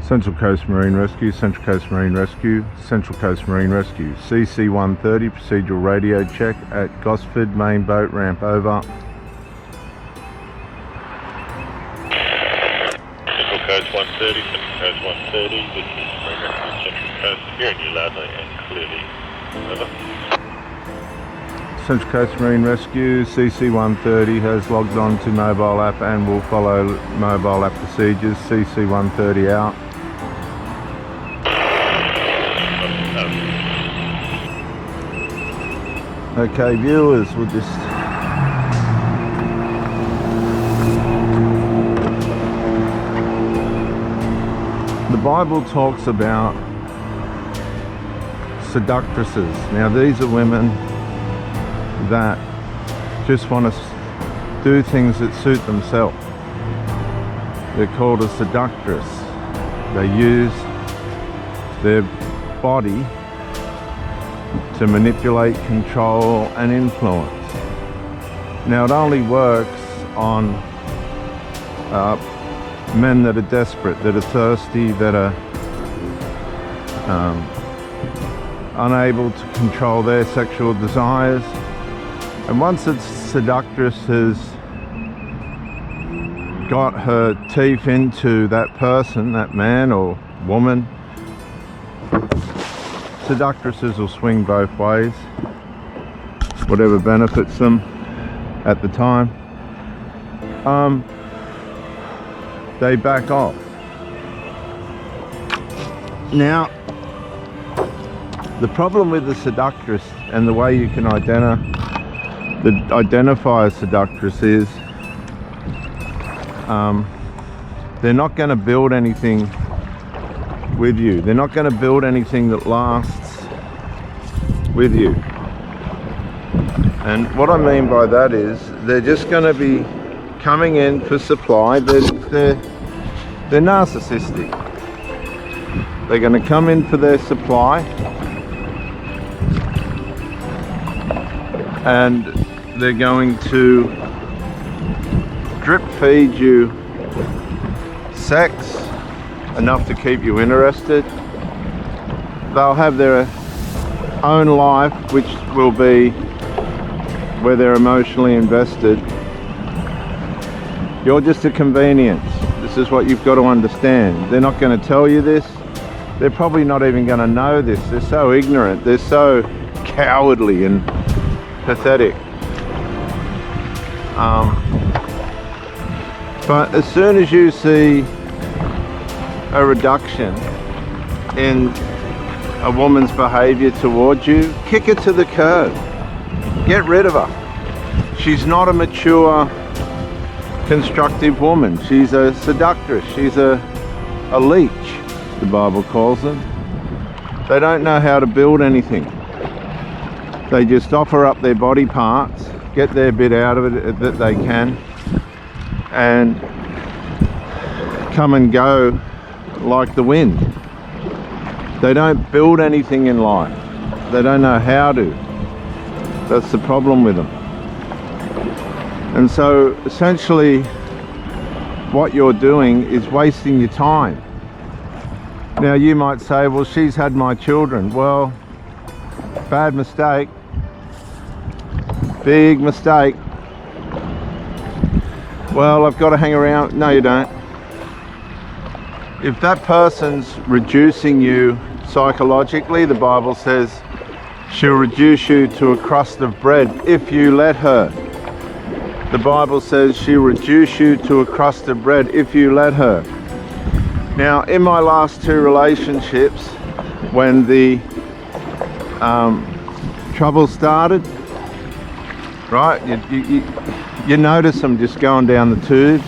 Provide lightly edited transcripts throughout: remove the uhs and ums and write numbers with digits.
Central Coast Marine Rescue, Central Coast Marine Rescue, Central Coast Marine Rescue. CC 130, procedural radio check at Gosford, main boat ramp, over. Central Coast 130, Central Coast 130, this is Marine Rescue Central Coast, hearing you loudly and clearly, over. Central Coast Marine Rescue, CC 130 has logged on to mobile app and will follow mobile app procedures. CC 130 out. Okay, viewers, we'll just the Bible talks about seductresses. Now these are women that just want to do things that suit themselves. They're called a seductress. They use their body to manipulate, control and influence. Now it only works on men that are desperate, that are thirsty, that are unable to control their sexual desires. And once a seductress has got her teeth into that person, that man or woman, seductresses will swing both ways, whatever benefits them at the time. They back off. Now, the problem with the seductress and the way you can identify a seductress is they're not going to build anything with you. They're not going to build anything that lasts with you. And what I mean by that is they're just going to be coming in for supply. They're narcissistic. They're going to come in for their supply, and they're going to drip feed you sex enough to keep you interested. They'll have their own life, which will be where they're emotionally invested. You're just a convenience. This is what you've got to understand. They're not going to tell you this. They're probably not even going to know this. They're so ignorant. They're so cowardly and pathetic. But as soon as you see a reduction in a woman's behavior towards you, kick her to the curb. Get rid of her. She's not a mature, constructive woman. She's a seductress. She's a leech, the Bible calls them. They don't know how to build anything. They just offer up their body parts, get their bit out of it that they can, and come and go like the wind. They don't build anything in life. They don't know how to. That's the problem with them. And so essentially what you're doing is wasting your time. Now you might say, well, she's had my children. Well, bad mistake. Big mistake. Well, I've got to hang around. No, you don't. If that person's reducing you psychologically, the Bible says she'll reduce you to a crust of bread if you let her. The Bible says she'll reduce you to a crust of bread if you let her. Now, in my last two relationships, when the trouble started, right, you notice them just going down the tubes.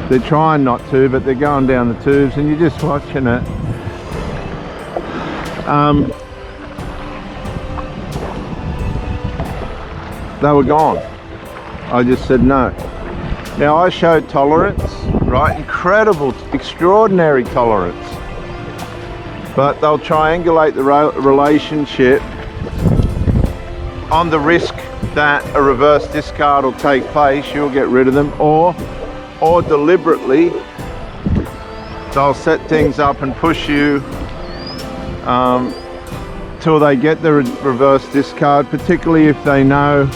They're trying not to, but they're going down the tubes, and you're just watching it. They were gone. I just said no. Now I showed tolerance, right? Incredible, extraordinary tolerance. But they'll triangulate the relationship on the risk that a reverse discard will take place. You'll get rid of them, or deliberately they'll set things up and push you till they get the reverse discard, particularly if they know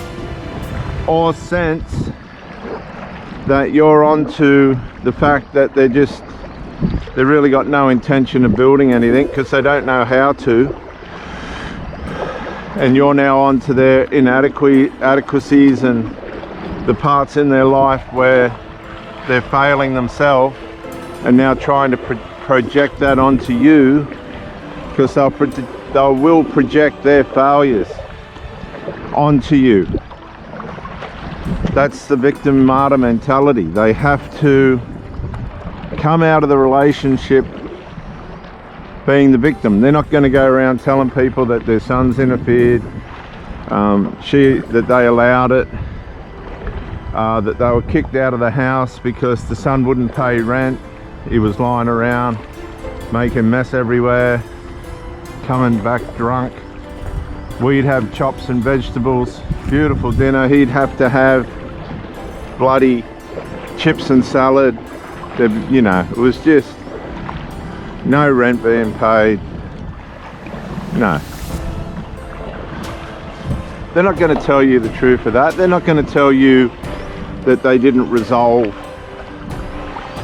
or sense that you're onto the fact that they've really got no intention of building anything because they don't know how to, and you're now onto their inadequacies and the parts in their life where they're failing themselves, and now trying to project that onto you, because they will project their failures onto you. That's the victim martyr mentality. They have to come out of the relationship being the victim. They're not going to go around telling people that their son's interfered, that they allowed it, that they were kicked out of the house because the son wouldn't pay rent. He was lying around making mess everywhere, coming back drunk. We'd have chops and vegetables, beautiful dinner. He'd have to have bloody chips and salad. You know, it was just no rent being paid. No. They're not going to tell you the truth of that. They're not going to tell you that they didn't resolve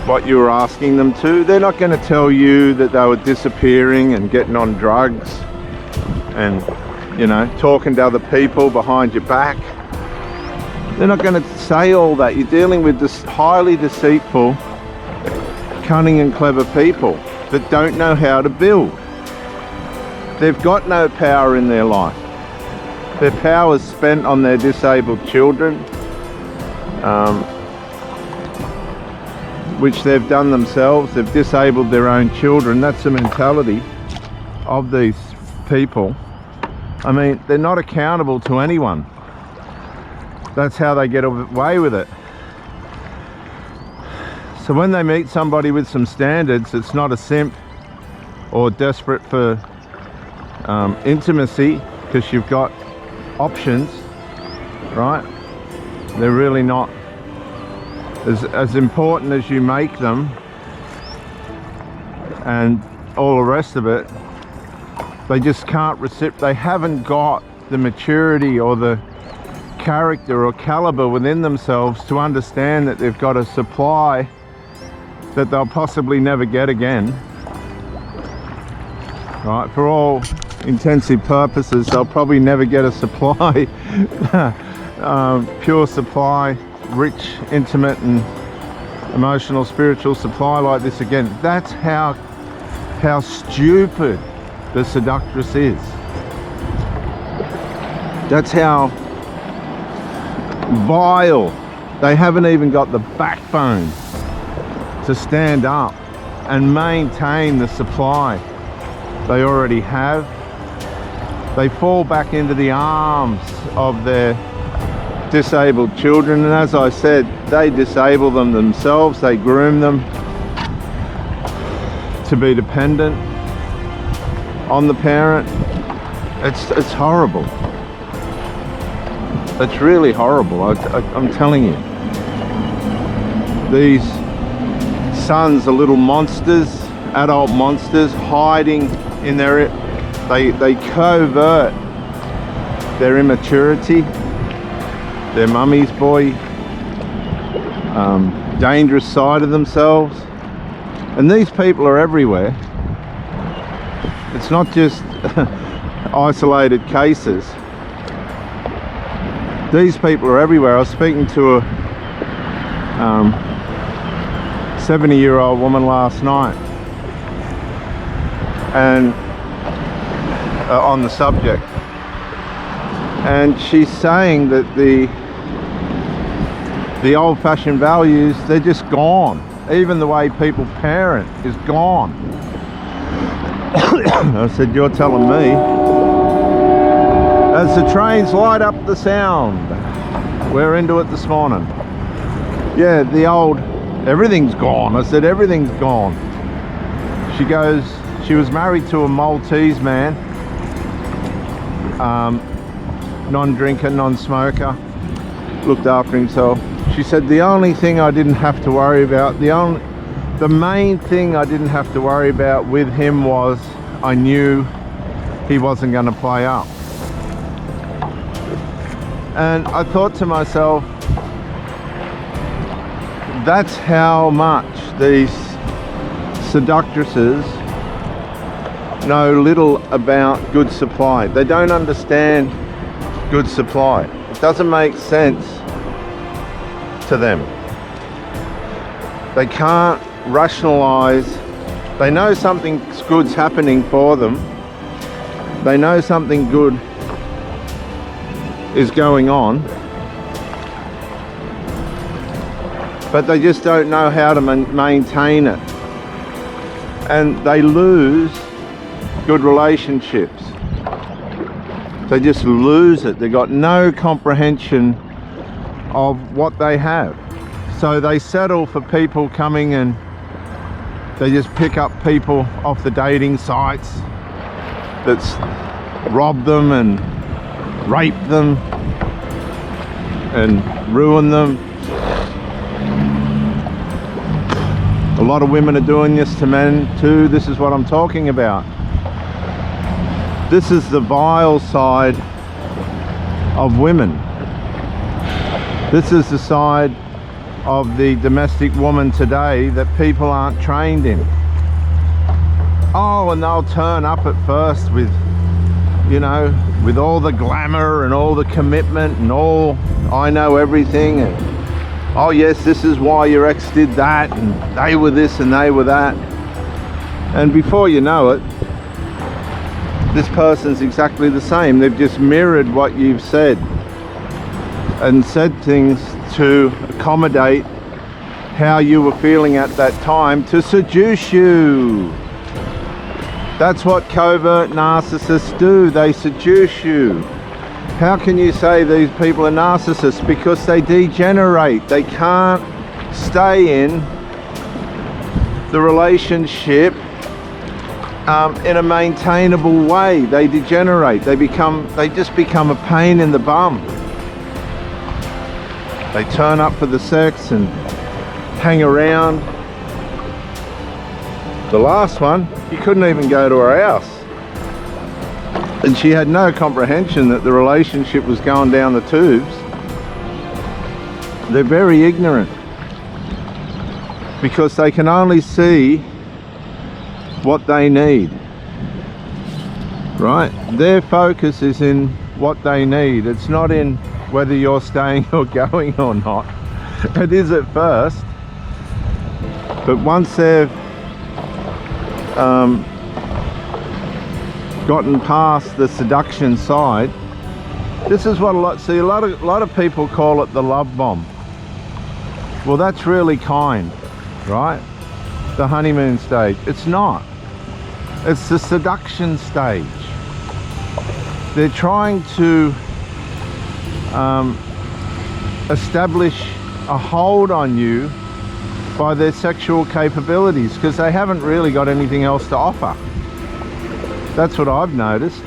what you were asking them to. They're not going to tell you that they were disappearing and getting on drugs and, you know, talking to other people behind your back. They're not going to say all that. You're dealing with this highly deceitful, cunning and clever people that don't know how to build. They've got no power in their life. Their power is spent on their disabled children, which they've done themselves. They've disabled their own children. That's the mentality of these people. I mean, they're not accountable to anyone. That's how they get away with it. So when they meet somebody with some standards, it's not a simp or desperate for intimacy, because you've got options, right? They're really not as important as you make them, and all the rest of it. They just can't they haven't got the maturity or the character or caliber within themselves to understand that they've got a supply that they'll possibly never get again, right? For all intensive purposes, they'll probably never get a supply, pure supply, rich, intimate and emotional, spiritual supply like this again. That's how stupid the seductress is. That's how vile. They haven't even got the backbone to stand up and maintain the supply they already have. They fall back into the arms of their disabled children, and as I said, they disable them themselves. They groom them to be dependent on the parent. It's horrible. It's really horrible. I'm telling you. These sons are little monsters, adult monsters, hiding in their... They covert their immaturity, their mummy's boy, dangerous side of themselves. And these people are everywhere. It's not just isolated cases. These people are everywhere. I was speaking to a 70-year-old woman last night, and on the subject, and she's saying that the old-fashioned values, they're just gone. Even the way people parent is gone. I said, you're telling me. As the trains light up the sound, we're into it this morning. Yeah, the old, everything's gone. I said, everything's gone. She goes, she was married to a Maltese man, non-drinker, non-smoker, looked after himself. She said, the only thing I didn't have to worry about, the The main thing I didn't have to worry about with him was I knew he wasn't going to play up. And I thought to myself, that's how much these seductresses know little about good supply. They don't understand good supply. It doesn't make sense to them. They can't rationalize. They know something good's happening for them. They know something good is going on, but they just don't know how to maintain it, and they lose good relationships. They just lose it. They got no comprehension of what they have, so they settle for people coming and they just pick up people off the dating sites that's rob them and rape them and ruin them. A lot of women are doing this to men too. This is what I'm talking about. This is the vile side of women. This is the side of the domestic woman today that people aren't trained in. Oh, and they'll turn up at first with, you know, with all the glamour and all the commitment and all, I know everything, and oh yes, this is why your ex did that, and they were this and they were that. And before you know it, this person's exactly the same. They've just mirrored what you've said and said things to accommodate how you were feeling at that time to seduce you. That's what covert narcissists do. They seduce you. How can you say these people are narcissists? Because they degenerate. They can't stay in the relationship in a maintainable way. They degenerate. They just become a pain in the bum. They turn up for the sex and hang around. The last one, he couldn't even go to her house, and she had no comprehension that the relationship was going down the tubes. They're very ignorant because they can only see what they need, right? Their focus is in what they need. It's not in whether you're staying or going or not. It is at first, but once they've gotten past the seduction side, this is what a lot of people call it the love bomb. Well, that's really kind, right? The honeymoon stage. It's not. It's the seduction stage. They're trying to establish a hold on you by their sexual capabilities, because they haven't really got anything else to offer. That's what I've noticed.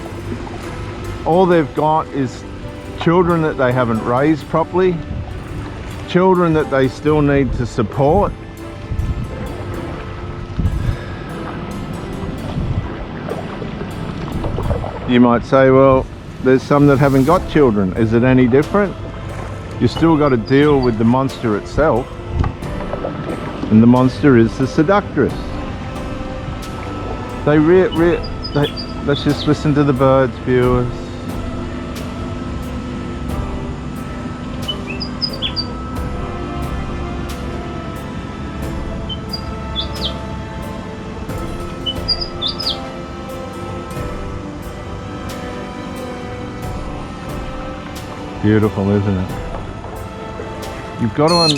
All they've got is children that they haven't raised properly, children that they still need to support. You might say, well, there's some that haven't got children. Is it any different? You still got to deal with the monster itself. And the monster is the seductress. Let's just listen to the birds, viewers. Beautiful, isn't it? You've got to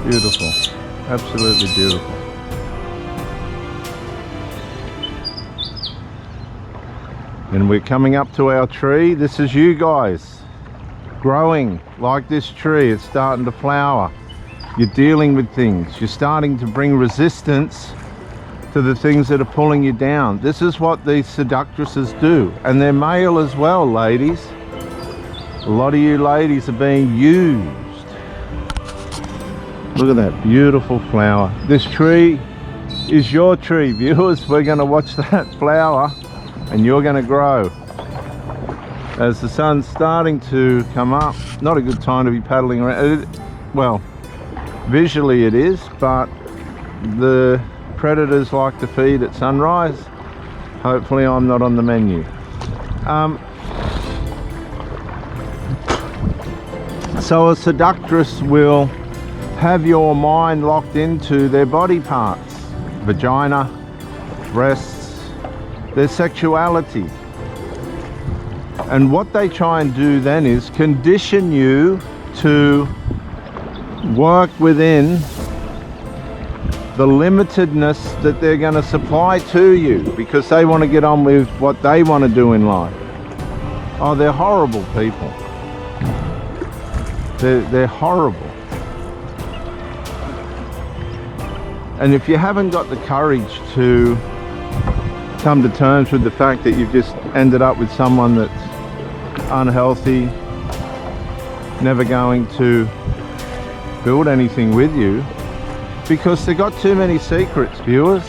beautiful, absolutely beautiful. And we're coming up to our tree. This is you guys growing like this tree. It's starting to flower. You're dealing with things. You're starting to bring resistance to the things that are pulling you down. This is what these seductresses do, and they're male as well, ladies. A lot of you ladies are being used. Look at that beautiful flower. This tree is your tree, viewers. We're going to watch that flower and you're going to grow. As the sun's starting to come up, not a good time to be paddling around. Well, visually it is, but the predators like to feed at sunrise. Hopefully I'm not on the menu. So a seductress will have your mind locked into their body parts, vagina, breasts, their sexuality. And what they try and do then is condition you to work within the limitedness that they're going to supply to you, because they want to get on with what they want to do in life. Oh, they're horrible people. They're horrible. And if you haven't got the courage to come to terms with the fact that you've just ended up with someone that's unhealthy, never going to build anything with you, because they've got too many secrets, viewers.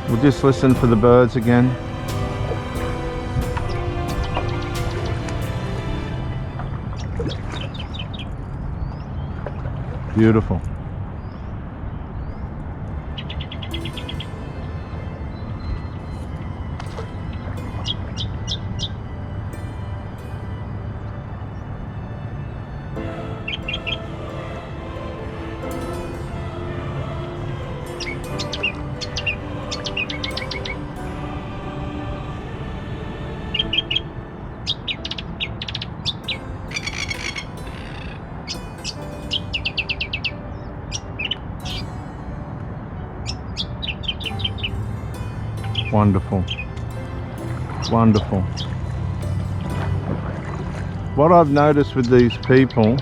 We'll just listen for the birds again. Beautiful. Wonderful, wonderful. What I've noticed with these people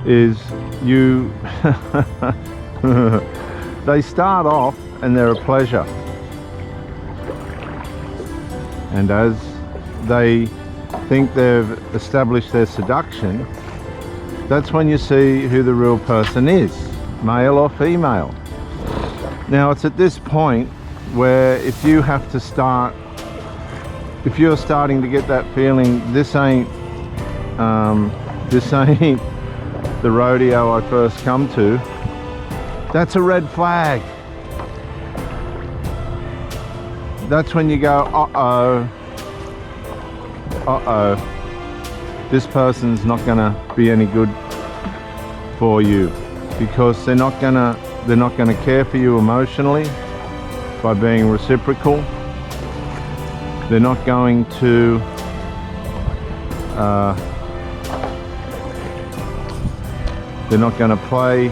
is they start off and they're a pleasure, and as they think they've established their seduction, that's when you see who the real person is, male or female. Now it's at this point where if you're starting to get that feeling, this ain't the rodeo I first come to, that's a red flag. That's when you go, this person's not gonna be any good for you, because they're not gonna care for you emotionally by being reciprocal. They're not going to play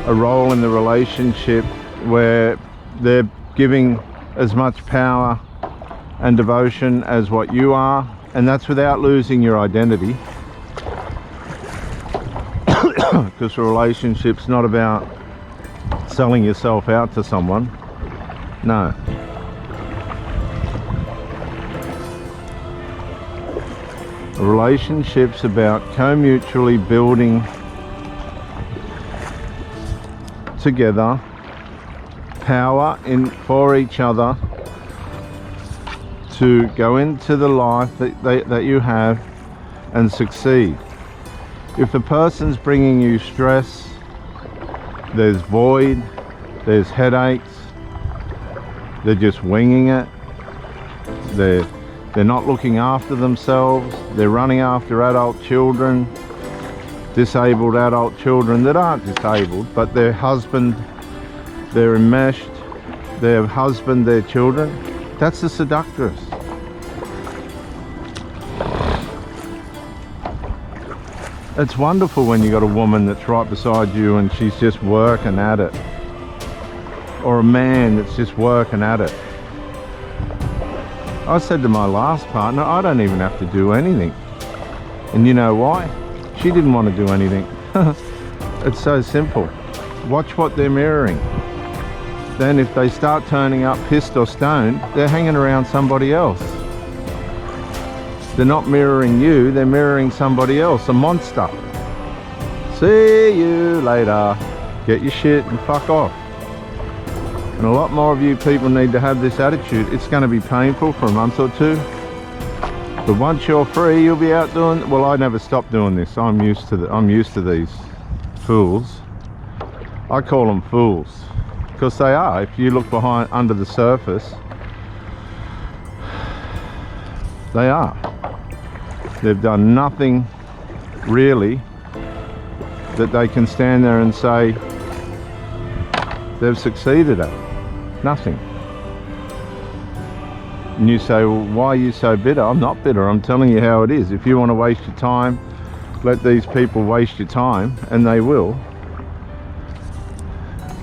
a role in the relationship where they're giving as much power and devotion as what you are, and that's without losing your identity. Because a relationship's not about selling yourself out to someone. No. A relationship's about co-mutually building together power for each other to go into the life that you have and succeed. If the person's bringing you stress, there's void, there's headaches, they're just winging it, they're not looking after themselves, they're running after adult children, disabled adult children that aren't disabled, but their husband, they're enmeshed, their husband, their children, that's the seductress. It's wonderful when you got a woman that's right beside you and she's just working at it, or a man that's just working at it. I said to my last partner, I don't even have to do anything. And you know why? She didn't want to do anything. It's so simple. Watch what they're mirroring. Then if they start turning up pissed or stoned, they're hanging around somebody else. They're not mirroring you, they're mirroring somebody else, a monster. See you later. Get your shit and fuck off. And a lot more of you people need to have this attitude. It's going to be painful for a month or two, but once you're free, you'll be out doing. Well, I never stopped doing this. I'm used to these fools. I call them fools because they are. If you look under the surface, they are. They've done nothing really that they can stand there and say they've succeeded at. Nothing. And you say, well, why are you so bitter? I'm not bitter. I'm telling you how it is. If you want to waste your time, let these people waste your time, and they will.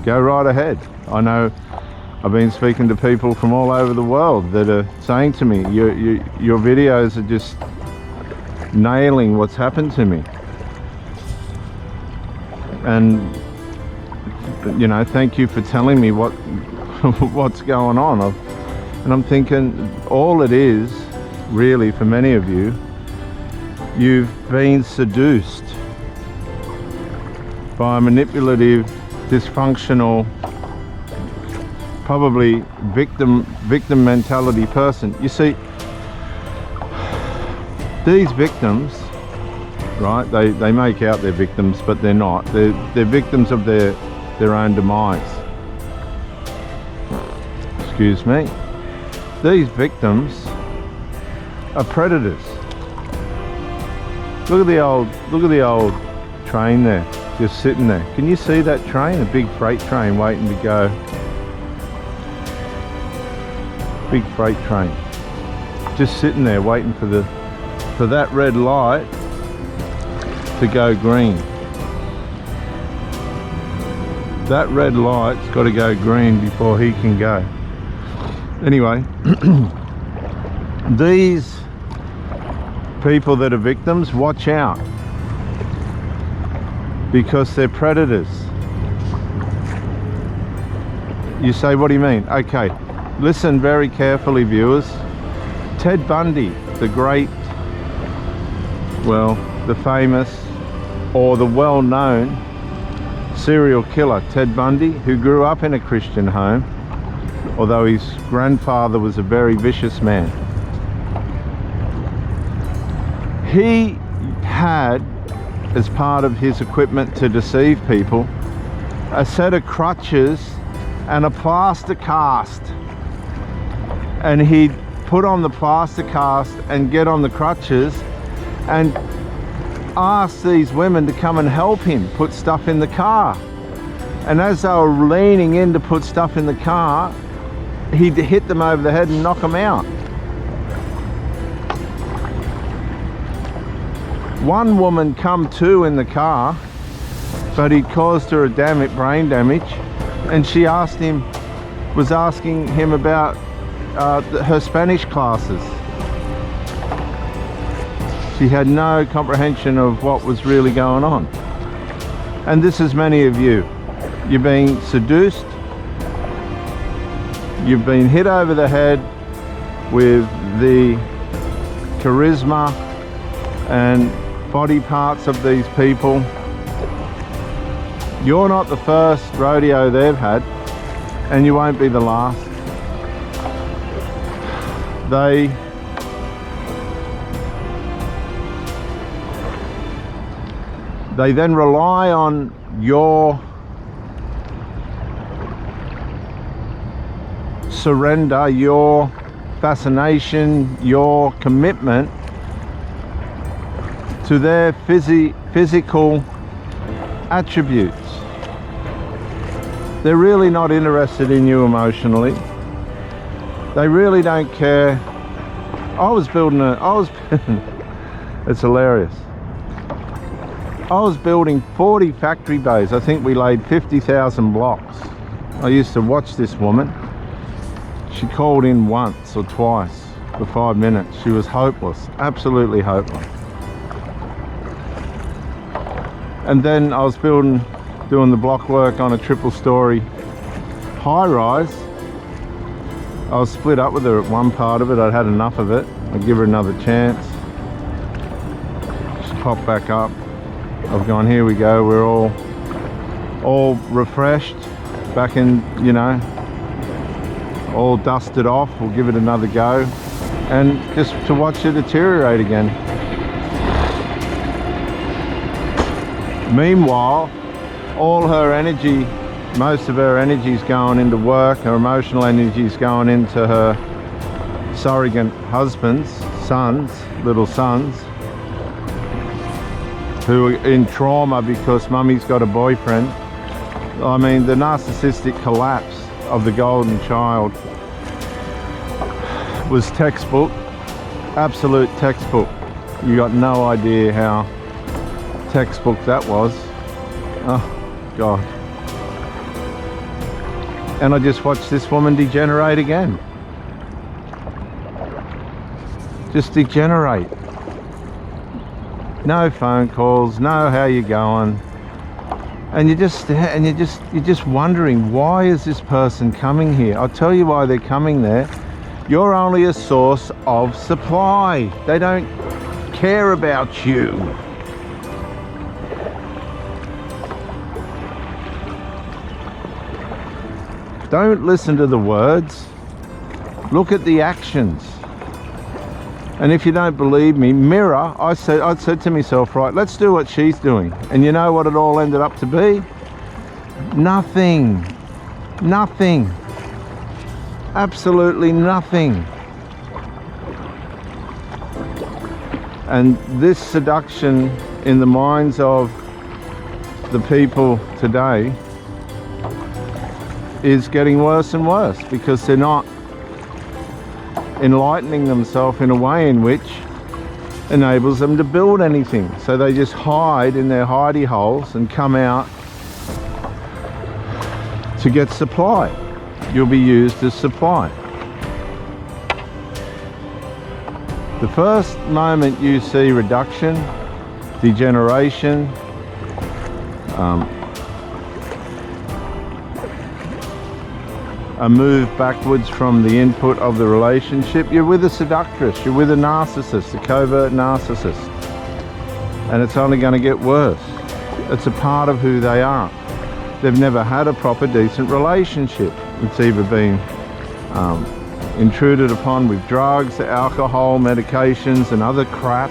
Go right ahead. I know I've been speaking to people from all over the world that are saying to me, your videos are just nailing what's happened to me. And, you know, thank you for telling me what's going on. And I'm thinking, all it is, really, for many of you, you've been seduced by a manipulative, dysfunctional, probably victim mentality person. You see, these victims, right, they make out they're victims, but they're not. They're victims of their own demise. Excuse me. These victims are predators. Look at the old train there, just sitting there. Can you see that train? A big freight train waiting to go. Big freight train, just sitting there waiting for that red light to go green. That red light's got to go green before he can go. Anyway, these people that are victims, watch out, because they're predators. You say, what do you mean? Okay, listen very carefully, viewers. Ted Bundy, the great, well, the famous or the well-known serial killer Ted Bundy, who grew up in a Christian home, although his grandfather was a very vicious man. He had, as part of his equipment to deceive people, a set of crutches and a plaster cast. And he'd put on the plaster cast and get on the crutches and ask these women to come and help him put stuff in the car. And as they were leaning in to put stuff in the car, he'd hit them over the head and knock them out. One woman come to in the car, but he caused her a brain damage, and she was asking him about her Spanish classes. She had no comprehension of what was really going on. And this is many of you. You're being seduced. You've been hit over the head with the charisma and body parts of these people. You're not the first rodeo they've had, and you won't be the last. They then rely on your surrender, your fascination, your commitment to their physical attributes. They're really not interested in you emotionally. They really don't care. It's hilarious. I was building 40 factory bays. I think we laid 50,000 blocks. I used to watch this woman. She called in once or twice for 5 minutes. She was hopeless, absolutely hopeless. And then I was doing the block work on a triple-story high-rise. I was split up with her at one part of it. I'd had enough of it. I'd give her another chance. pop back up. I've gone, here we go, we're all refreshed, back in, you know, all dusted off. We'll give it another go, and just to watch it deteriorate again. Meanwhile, all her energy, most of her energy is going into work, her emotional energy is going into her surrogate husbands, sons, little sons, who are in trauma because mummy's got a boyfriend. I mean, the narcissistic collapse of the golden child was textbook, absolute textbook. You got no idea how textbook that was. Oh God. And I just watched this woman degenerate again. Just degenerate. No phone calls, no how you going. And you're just wondering, why is this person coming here? I'll tell you why they're coming there. You're only a source of supply. They don't care about you. Don't listen to the words. Look at the actions. And if you don't believe me, mirror. I said to myself, right, let's do what she's doing. And you know what it all ended up to be? Nothing. Nothing. Absolutely nothing. And this seduction in the minds of the people today is getting worse and worse, because they're not enlightening themselves in a way in which enables them to build anything. So they just hide in their hidey holes and come out to get supply. You'll be used as supply. The first moment you see reduction, degeneration, a move backwards from the input of the relationship, you're with a seductress, you're with a narcissist, a covert narcissist. And it's only going to get worse. It's a part of who they are. They've never had a proper, decent relationship. It's either been intruded upon with drugs, alcohol, medications, and other crap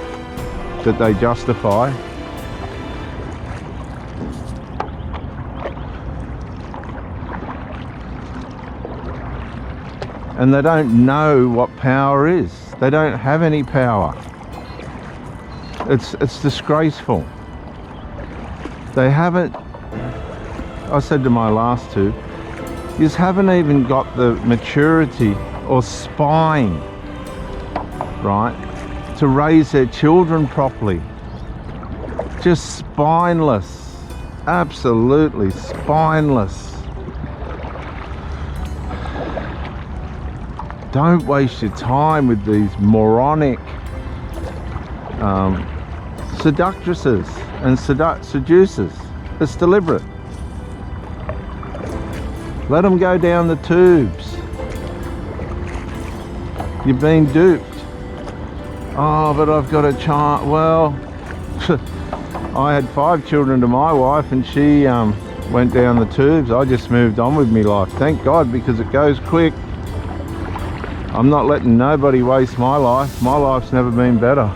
that they justify. And they don't know what power is. They don't have any power. It's disgraceful. They haven't, I said to my last two, you just haven't even got the maturity or spine, right, to raise their children properly. Just spineless, absolutely spineless. Don't waste your time with these moronic seductresses and seducers. It's deliberate. Let them go down the tubes. You've been duped. Oh, but I've got a child. Well, I had 5 children to my wife, and she went down the tubes. I just moved on with my life. Thank God, because it goes quick. I'm not letting nobody waste my life. My life's never been better.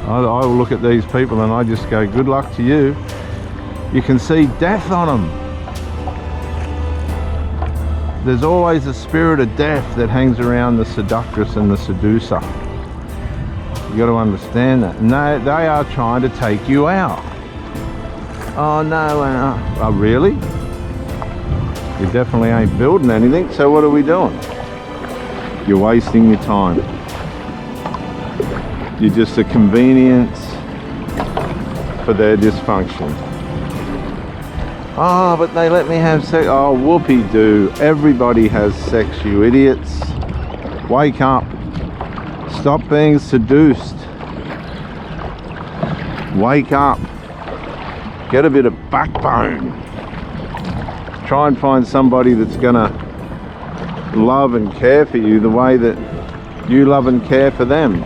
I will look at these people and I just go, good luck to you. You can see death on them. There's always a spirit of death that hangs around the seductress and the seducer. You got to understand that. And they are trying to take you out. Oh no, oh really? You definitely ain't building anything, so what are we doing? You're wasting your time. You're just a convenience for their dysfunction. Oh, but they let me have sex. Oh, whoopee-doo. Everybody has sex, you idiots. Wake up. Stop being seduced. Wake up. Get a bit of backbone. Try and find somebody that's gonna love and care for you the way that you love and care for them.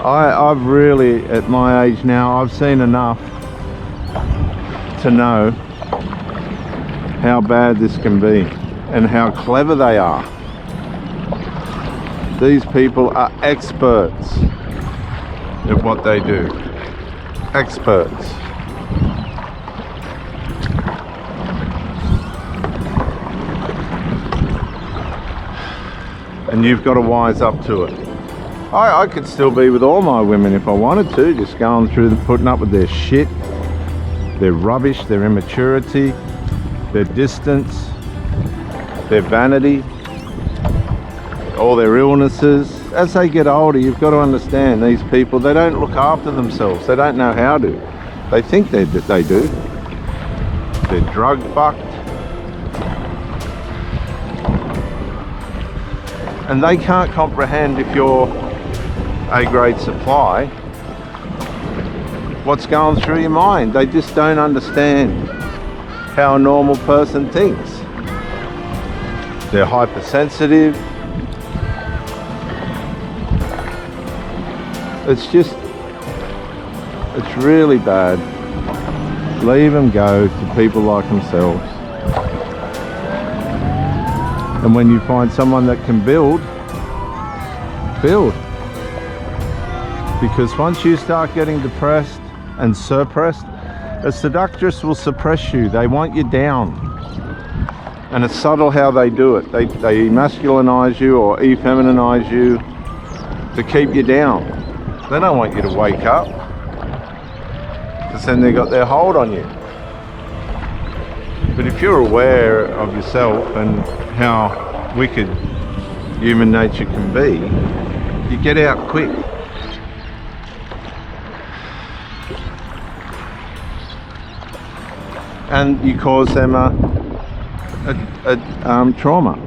I've really, at my age now, I've seen enough to know how bad this can be and how clever they are. These people are experts at what they do. Experts. And you've got to wise up to it. I could still be with all my women if I wanted to, just going through the putting up with their shit, their rubbish, their immaturity, their distance, their vanity, all their illnesses. As they get older, you've got to understand these people, they don't look after themselves. They don't know how to. They think they do. They're drug fucked. And they can't comprehend, if you're A-grade supply, what's going through your mind. They just don't understand how a normal person thinks. They're hypersensitive. It's really bad. Leave them go to people like themselves. And when you find someone that can build. Because once you start getting depressed and suppressed, a seductress will suppress you. They want you down. And it's subtle how they do it. They masculinize you or effeminize you to keep you down. They don't want you to wake up, because then they've got their hold on you. But if you're aware of yourself and how wicked human nature can be, you get out quick. And you cause them a trauma.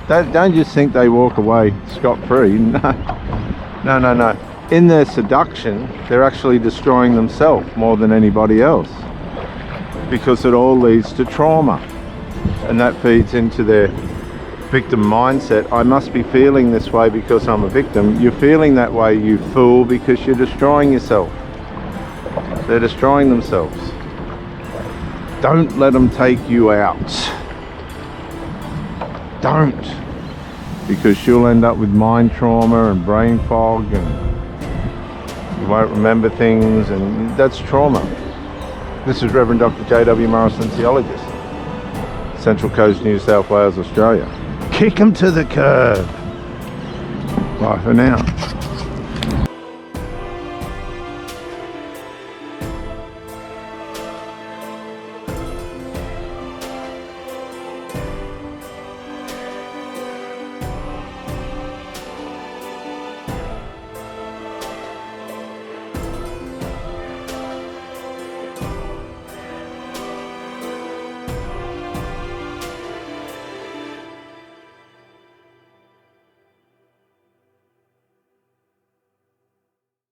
Don't just think they walk away scot-free. No. In their seduction, they're actually destroying themselves more than anybody else, because it all leads to trauma, and that feeds into their victim mindset. I must be feeling this way because I'm a victim. You're feeling that way, you fool, because you're destroying yourself. They're destroying themselves. Don't let them take you out. Don't. Because you'll end up with mind trauma and brain fog, and you won't remember things, and that's trauma. This is Reverend Dr. J.W. Morrison, theologist, Central Coast, New South Wales, Australia. Kick them to the curb. Bye for now.